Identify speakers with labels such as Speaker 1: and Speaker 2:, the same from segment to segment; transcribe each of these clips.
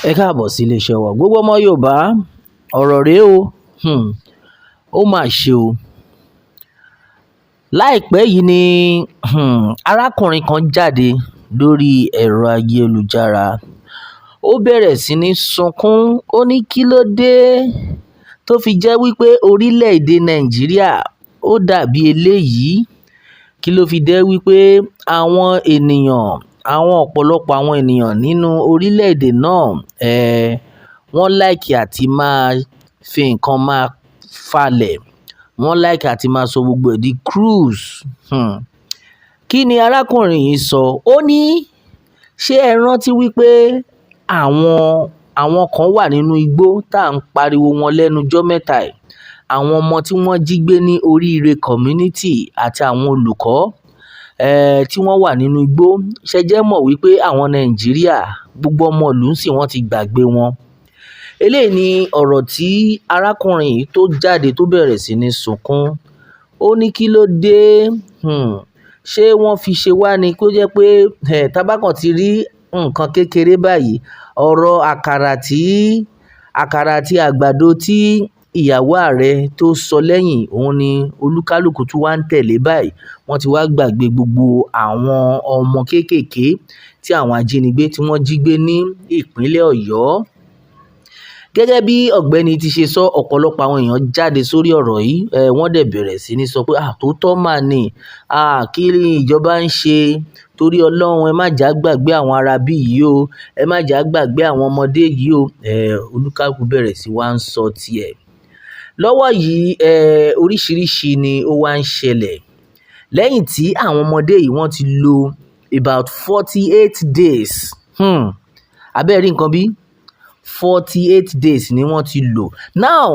Speaker 1: Ẹ káàbọ̀ sí iléeṣẹ́ wa. Gbogbo ọmọ Yorùbá, ọ̀rọ̀ rèé o. Ó mà ṣe o. Láìpẹ́ yìí ni arákùnrin kan jáde lórí ẹ̀rọ ayélujára. Ó bẹ̀rẹ̀ sí ní sunkún. Ó ní kí ló dé tó fi jẹ́ wípé orílẹ̀-èdè Nàìjíríà ó dàbí eléyìí. Kí ló fi jẹ́ wípé àwọn ọ̀pọ̀lọpọ̀ àwọn ènìyàn nínú orílẹ̀-èdè náà wọ́n like àti máa fi nǹkan máa falẹ̀. Wọ́n like àti máa sọ gbogbo ẹ̀ di cruise. Kí ni arákùnrin yìí sọ? Ó ní ṣé ẹ rántí wípé àwọn kan wà nínú igbó tá à ń pariwo wọn lẹ́nu jọ́ mẹ́ta yìí. Àwọn ọmọ tí wọ́n jí gbé ní Oríire community àti àwọn olùkọ́ tí wọ́n wà nínú igbó. Ṣé jẹ́ mọ̀ wípé àwọn Nàìjíríà gbogbo ọmọ ìlú sì wọ́n ti gbàgbé wọn. Eléyìí ni ọ̀rọ̀ tí arákùnrin yìí tó jáde tó bẹ̀rẹ̀ sí ní sunkún. Ó ní kí ló dé? Ṣé wọ́n fi ṣe wá ni kó jẹ́ pé tá bá kàn ti rí nǹkan kékeré báyìí, ọ̀rọ̀ àkàrà àti àgbàdo tí ìyàwó ààrẹ tó sọ lẹ́yìn òun ni olúkálùkù tún wá ń tẹ̀lé báyìí. Wọ́n ti wá gbàgbé gbogbo àwọn ọmọ kéékèèké tí àwọn ajínigbé tí wọ́n jí gbé ní ìpínlẹ̀ Ọ̀yọ́. Gẹ́gẹ́ bí ọ̀gbẹ́ni ti ṣe sọ, ọ̀pọ̀lọpọ̀ àwọn èèyàn jáde sórí ọ̀rọ̀ yìí. Wọ́n dẹ̀ bẹ̀rẹ̀ sí ní sọ pé tòótọ́ mà ni. Kí ni ìjọba ń ṣe? Torí Ọlọ́run ẹ má jà gbàgbé àwọn arábí yìí o. Ẹ má jà gbàgbé àwọn ọmọdé yìí o. Olúkálùkù bẹ̀rẹ̀ sí wá ń sọ tiẹ̀. Lọ́wọ́ yìí oríṣiríṣi ni ó wá ń ṣẹlẹ̀. Lẹ́yìn tí àwọn ọmọdé yìí wọ́n ti lò about 48 days. Abẹ́ẹ̀ rí nǹkan bí? 48 days ni wọ́n ti lò. Now,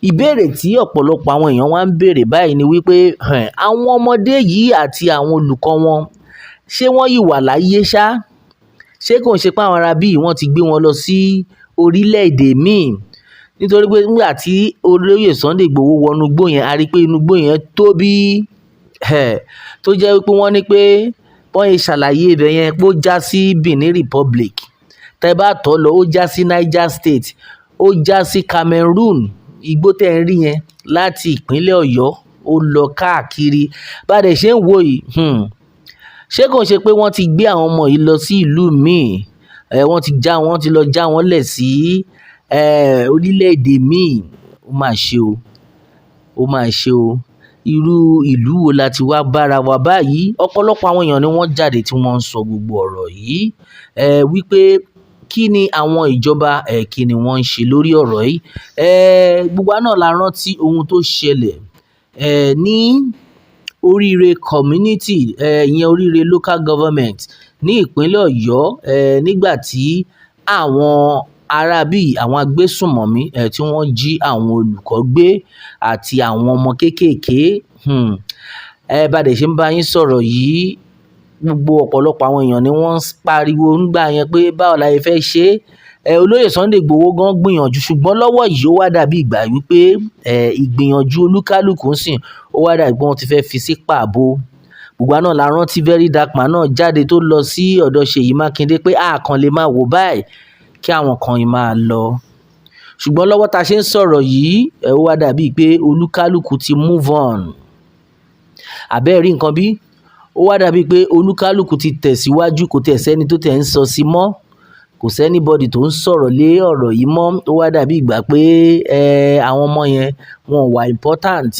Speaker 1: ìbéèrè tí ọ̀pọ̀lọpọ̀ àwọn èèyàn wá ń béèrè báyìí ni wípé àwọn ọmọdé yìí àti àwọn olùkọ́ wọn ṣé wọ́n yìí wà láyé ṣá? Ṣé kò ń ṣe pé àwọn arábí yìí wọ́n ti gbé wọn lọ sí orílẹ̀-èdè míì? Nítorí pé nígbà tí olóyè Sunday Igboho wọnú igbó yẹn, a rí pé inú igbó yẹn tóbi tó jẹ́ wípé wọ́n ní pé wọ́n yẹ ṣàlàyé ibẹ̀ yẹn pé ó já sí Benin Republic. Tẹ́ bá tọ́ lọ ó já sí Niger State, ó já sí Cameroon. Igbó tẹ́ ń rí yẹn láti ìpínlẹ̀ Ọ̀yọ́ ó lọ káàkiri. Bá dẹ̀ ṣe ń wò yìí, ṣé kò ń ṣe pé wọ́n ti gbé àwọn ọmọ yìí lọ sí ìlú míì? Wọ́n ti lọ já wọn lẹ̀ sí orílẹ̀-èdè míì. Ó mà ṣe o. Ó mà ṣe o. Irú ìlú wo la ti wá bára wa báyìí? Ọ̀pọ̀lọpọ̀ àwọn èèyàn ni wọ́n jáde tí wọ́n ń sọ gbogbo ọ̀rọ̀ yìí wípé kí ni àwọn ìjọba kí ni wọ́n ń ṣe lórí ọ̀rọ̀ yìí. Gbogbo wa náà la rántí ohun tó ṣẹlẹ̀ ní Oríire community, ìyẹn Oríire local government ní ìpínlẹ̀ Ọ̀yọ́ nígbà tí àwọn arábí àwọn agbésùnmọ̀mí tí wọ́n jí àwọn olùkọ́ gbé àti àwọn ọmọ kéékèèké. Bá dẹ̀ ṣe ń bá yín sọ̀rọ̀ yìí, gbogbo ọ̀pọ̀lọpọ̀ àwọn èèyàn ni wọ́n ń pariwo nígbà yẹn pé báwo la fẹ́ ṣe. Olóyè Sunday Igboho gan gbìyànjú, ṣùgbọ́n lọ́wọ́ yìí ó wá dàbí ìgbà wípé ìgbìyànjú olúkálùkù ń sìn ó wá dàbí pé wọ́n ti fẹ́ fi sí pàbó. Gbogbo náà la rántí Very Dark Man náà jáde tó lọ sí ọ̀dọ̀ Ṣèyí Mákindé pé kan lè máa wò báyìí kí àwọn kan yìí máa lọ. Ṣùgbọ́n lọ́wọ́ ta ṣe ń sọ̀rọ̀ yìí ó wá dàbí pé olúkálùkù ti move on. Àbẹ́ẹ̀ rí nǹkan bí? Ó wá dàbí pé olúkálùkù ti tẹ̀síwájú, kò tẹ̀ sẹ́ni tó tẹ̀ ń sọ sí mọ́. Kò sẹ́nibọ́dì tó ń sọ̀rọ̀ lé ọ̀rọ̀ yìí mọ́. Ó wá dàbí ìgbà pé àwọn ọmọ yẹn wọn wà important.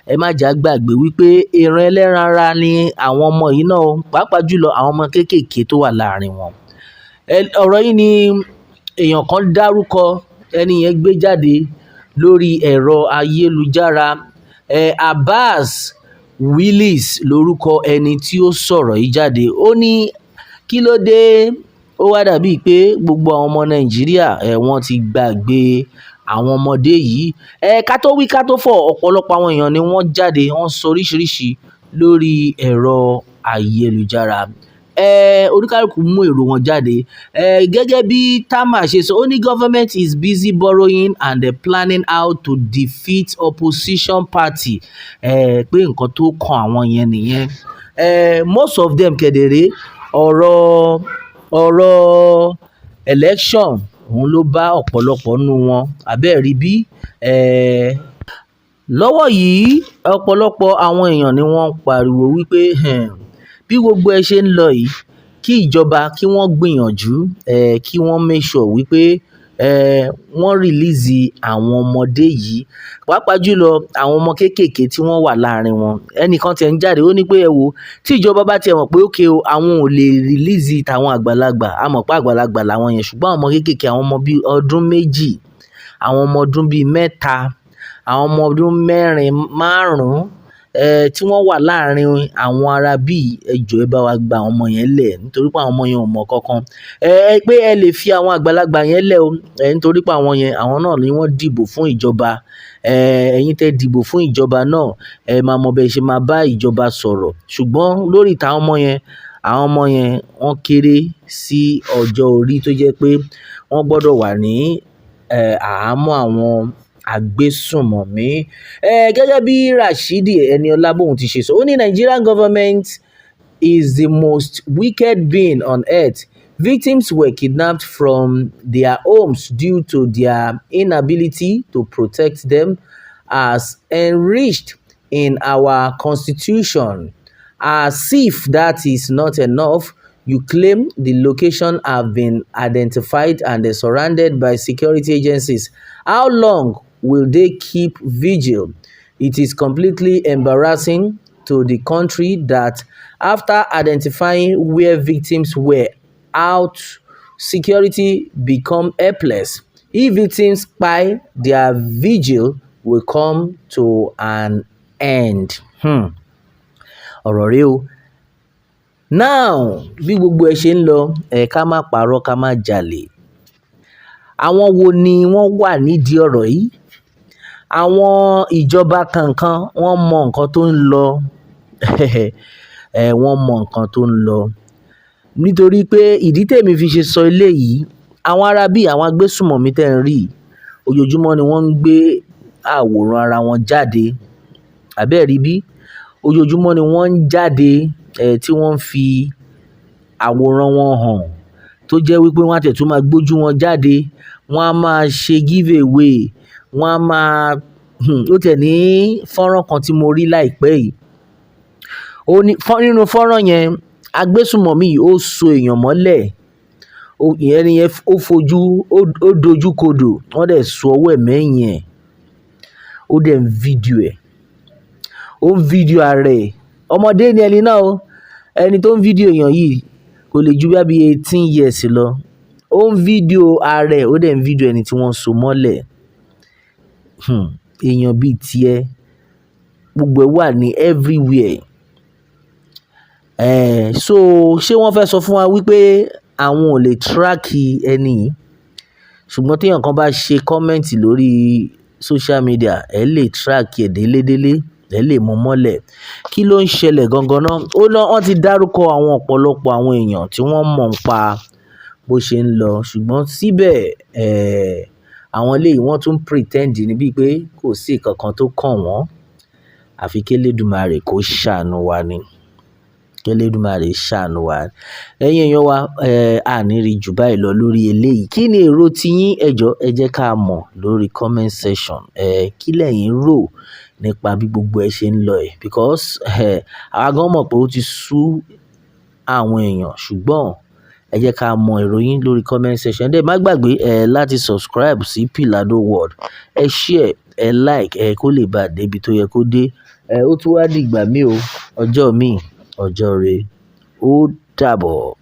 Speaker 1: Ẹ má jà gbàgbé wípé ìran ẹlẹ́ran ara ni àwọn ọmọ yìí náà, pàápàá jùlọ àwọn ọmọ kéékèèké tó wà láàrin wọn. Ọ̀rọ̀ yìí ni èèyàn kan dárúkọ, ẹni yẹn gbé jáde lórí ẹ̀rọ ayélujára. Abbas Willis lórúkọ ẹni tí ó sọ̀rọ̀ yìí jáde. Ó ní kí ló dé? Ó wá dàbí pé gbogbo àwọn ọmọ Nàìjíríà wọ́n ti gbàgbé àwọn ọmọdé yìí. Ká tó wí ká tó fọ̀, ọ̀pọ̀lọpọ̀ àwọn èèyàn ni wọ́n jáde, wọ́n sọ oríṣiríṣi lórí ẹ̀rọ ayélujára. Oníkálùkù mú èrò wọn jáde. Gẹ́gẹ́ bí Tama ṣe sọ, ó ní government is busy borrowing and planning how to defeat opposition party. Pé nǹkan tó kan àwọn yẹn nìyẹn. Most of them kedere ọ̀rọ̀ election òun ló bá ọ̀pọ̀lọpọ̀ nínú wọn abẹ́ẹ̀rí bí lọ́wọ́ yìí ọ̀pọ̀lọpọ̀ àwọn èèyàn ni wọ́n ń pariwo wípé bí gbogbo ẹ ṣe ń lọ yìí kí ìjọba kí wọ́n gbìyànjú kí wọ́n make sure wípé wọ́n release àwọn ọmọdé yìí pàápàá jùlọ àwọn ọmọ kéékèèké tí wọ́n wà láàrin wọn. Ẹnìkan tiẹ̀ ń jáde ó ní pé ẹ wo tí ìjọba bá tiẹ̀ mọ̀ pé okay o àwọn ò lè release tàwọn àgbàlagbà a mọ̀ pé àgbàlagbà làwọn yẹn ṣùgbọ́n àwọn ọmọ kéékèèké àwọn ọmọ bíi ọdún méjì àwọn ọmọ ọdún bíi mẹ́ta àwọn ọmọ ọdún mẹ́rin márùn-ún tí wọ́n wà láàrin àwọn ará bíi ẹ jọ̀ọ́ ẹ bá wa gba àwọn ọmọ yẹn lẹ̀ nítorí pé àwọn ọmọ yẹn ò mọ̀ kankan pé ẹ lè fi àwọn àgbàlagbà yẹn lẹ̀ o nítorí pé àwọn yẹn àwọn náà ni wọ́n dìbò fún ìjọba ẹ̀yin tẹ́ dìbò fún ìjọba náà ẹ máa mọ bẹ́ẹ̀ ṣe máa bá ìjọba sọ̀rọ̀ ṣùgbọ́n lórí ìtàwọn ọmọ yẹn àwọn ọmọ yẹn wọ́n kéré sí ọjọ́ orí tó jẹ́ pé wọ́n gbọ́dọ̀ wà ní àhámọ́ àwọn agbésùnmọ̀mí gẹ́gẹ́ bí Rashidi Eniola bóun ti ṣe sọ ó ní Nigerian government is the most wicked being on earth. Victims were kidnapped from their homes due to their inability to protect them as enriched in our constitution. As if that is not enough, you claim the location have been identified and surrounded by security agencies. How long will they keep vigil? It is completely embarrassing to the country that after identifying where victims were out, security become helpless. If victims spy, their vigil will come to an end. Ọ̀rọ̀ rẹ o. Now bí gbogbo ẹ ṣe ń lọ ká má parọ́ ká má jalè. Àwọn wo ni wọ́n wà nídìí ọ̀rọ̀ yìí? Àwọn ìjọba kankan wọ́n mọ nǹkan tó ń lọ wọ́n mọ nǹkan tó ń lọ nítorí pé ìdí tèmi fi ṣe sọ eléyìí àwọn ará bíi àwọn agbésùnmọ̀mí tẹ́ ń rí ojoojúmọ́ ni wọ́n ń gbé àwòrán ara wọn jáde àbẹ́ẹ̀rí bí ojoojúmọ́ ni wọ́n ń jáde tí wọ́n ń fi àwòrán wọn hàn tó jẹ́ wípé wọ́n á tẹ̀ tún máa gbójú wọn jáde wọ́n á máa ṣe give away wọ́n á máa ó tẹ̀ ní fọ́nrán kan tí mo rí láìpẹ́ yìí nínú fọ́nrán yẹn agbésùnmọ̀mí yìí ó so èèyàn mọ́lẹ̀ ìyẹn nìyẹn ó fojú ó dojú kodò wọ́n dẹ̀ so ọwọ́ ẹ̀ mẹ́yìn ẹ̀ ó dẹ̀ ń fídíò ẹ̀ ó ń fídíò ara ẹ̀ ọmọdé ni ẹni náà o ẹni tó ń fídíò èèyàn yìí kò lè ju bí 18 years lọ ó ń fídíò ara ẹ̀ ó dẹ̀ ń fídíò ẹni tí wọ́n so mọ́lẹ̀ èèyàn bíi tiẹ̀ gbogbo ẹ̀ wà ní everywhere so ṣé wọ́n fẹ́ sọ fún wa wípé àwọn ò lè tíráàkì ẹni yìí ṣùgbọ́n téèyàn kan bá ṣe kọ́mẹ́ǹtì lórí social media ẹ lè tíráàkì ẹ̀ délédélé ẹ lè mú mọ́lẹ̀ kí ló ń ṣẹlẹ̀ gangan náà wọ́n ti dárúkọ àwọn ọ̀pọ̀lọpọ̀ àwọn èèyàn tí wọ́n mọ̀ ń pa bó ṣe ń lọ ṣùgbọ́n síbẹ̀ àwọn eléyìí wọ́n tún pretend níbí pé kò sí kankan tó kàn wọ́n àfi kélédùmarè kó ṣàánú wa ni kélédùmarè ṣàánú wa ẹ̀yin èèyàn wa àní rí jù báyìí lọ lórí eléyìí kí ni èrò tiyín ẹ jọ̀ọ́ ẹ jẹ́ ká mọ̀ lórí comment section kí lẹ̀yin rò nípa bí gbogbo ẹ ṣe ń lọ because àwa gan mọ̀ pé ó ti sú àwọn èèyàn ṣùgbọ́n ẹ jẹ́ ká mọ ìròyìn lórí comment section dẹ̀ má gbàgbé láti subscribe sí Pilado World ẹ share ẹ like kó lè bá débi tó yẹ kó dé ó tún wá dìgbà míì o ọjọ́ míì ọjọ́ rẹ̀ ó dàbọ̀.